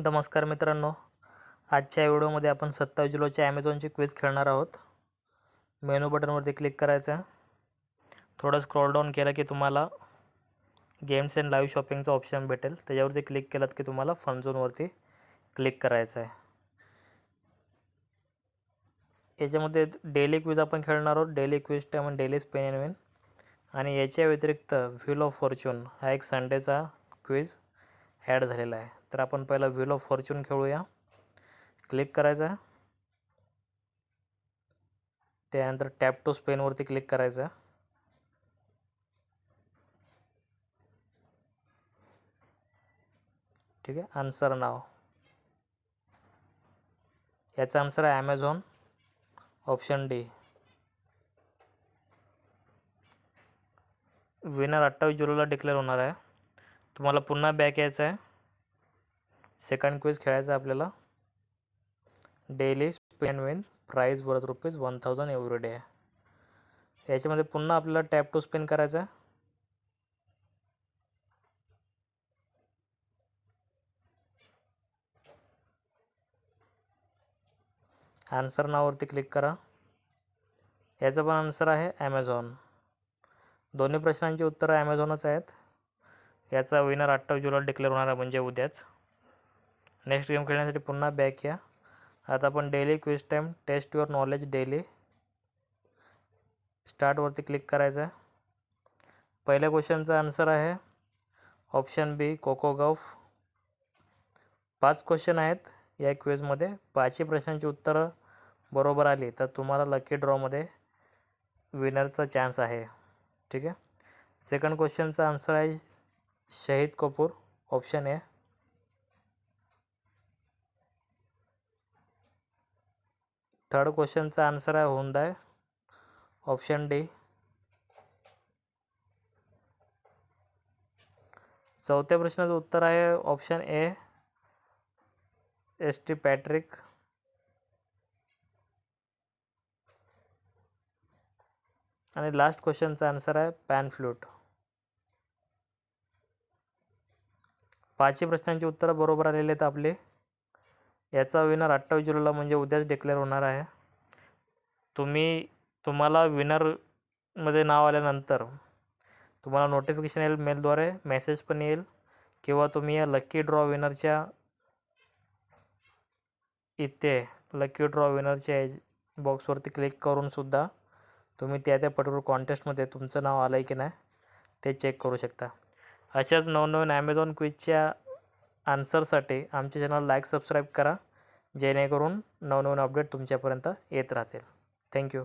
नमस्कार मित्रांनो, आजच्या व्हिडिओमध्ये आपण 27 जुलैची ॲमेझॉनची क्विज खेळणार आहोत. मेनू बटनवरती क्लिक करायचं आहे. थोडं स्क्रॉल डाऊन केलं की तुम्हाला गेम्स अँड लाईव्ह शॉपिंगचा ऑप्शन भेटेल. त्याच्यावरती क्लिक केलात की तुम्हाला फन झोनवरती क्लिक करायचं आहे. याच्यामध्ये डेली क्विज आपण खेळणार आहोत. Daily quiz time daily Spain and win. आणि याच्या व्यतिरिक्त व्हील ऑफ फॉर्च्यून हा एक संडेचा क्विज ॲड झालेला आहे. तर आपण पहिला व्हील ऑफ फॉर्च्यून खेळूया. क्लिक करायचं आहे. त्यानंतर टॅप टू स्पेनवरती क्लिक करायचं आहे. ठीक आहे. आन्सर नाव, याचा आन्सर आहे ॲमेझॉन, ऑप्शन डी. विनर 28 जुलैला डिक्लेअर होणार आहे. तुम्हाला पुन्हा बॅक यायचं आहे. सेकंड क्विज खेळायचा आहे आपल्याला. Daily spin win prize worth ₹1000 every day. याच्यामध्ये पुन्हा आपल्याला टॅप टू स्पेन करायचं आहे. आन्सर नावावरती क्लिक करा. याचा पण आन्सर आहे ॲमेझॉन. दोन्ही प्रश्नांची उत्तरं ॲमेझॉनच आहेत. याचा विनर 28 जुलैला डिक्लेअर होणार आहे, म्हणजे उद्याच. नेक्स्ट गेम खेळण्यासाठी पुन्हा बॅक या. आता आपण daily quiz time test your knowledge daily स्टार्टवरती क्लिक करायचं आहे. पहिल्या क्वेश्चनचा आन्सर आहे option B, Coco Gauff. 5 question आहेत या क्विजमध्ये. 5ही प्रश्नांची उत्तरं बरोबर आली तर तुम्हाला लकी ड्रॉमध्ये विनरचा चान्स आहे. ठीक आहे. सेकंड क्वेश्चनचा आन्सर आहे Shahid Kapoor, option A. Third क्वेश्चनचा आन्सर आहे हुंदाय, ऑप्शन डी. चौथ्या प्रश्नाचं उत्तर आहे option A, S T Patrick. आणि लास्ट क्वेश्चनचा आन्सर आहे पॅन फ्लूट. 5ही प्रश्नांची उत्तरं बरोबर आलेली आहेत आपली. याचा विनर 28 जुलैला म्हणजे उद्याच डिक्लेअर होणार आहे. तुम्हाला विनरमध्ये नाव आल्यानंतर तुम्हाला नोटिफिकेशन येईल मेलद्वारे, मेसेज पण येईल, किंवा तुम्ही या लकी ड्रॉ विनरच्या इथे लकी ड्रॉ विनरच्या बॉक्सवरती क्लिक करूनसुद्धा तुम्ही त्या पर्टिक्युलर कॉन्टेस्टमध्ये तुमचं नाव आलं आहे की नाही ते चेक करू शकता. अशाच नवनवीन ॲमेझॉन क्विजच्या आन्सरसाठी आमच्या चॅनल लाईक, सबस्क्राईब करा, जेणेकरून नवनवीन अपडेट तुमच्यापर्यंत येत राहतील. थँक्यू.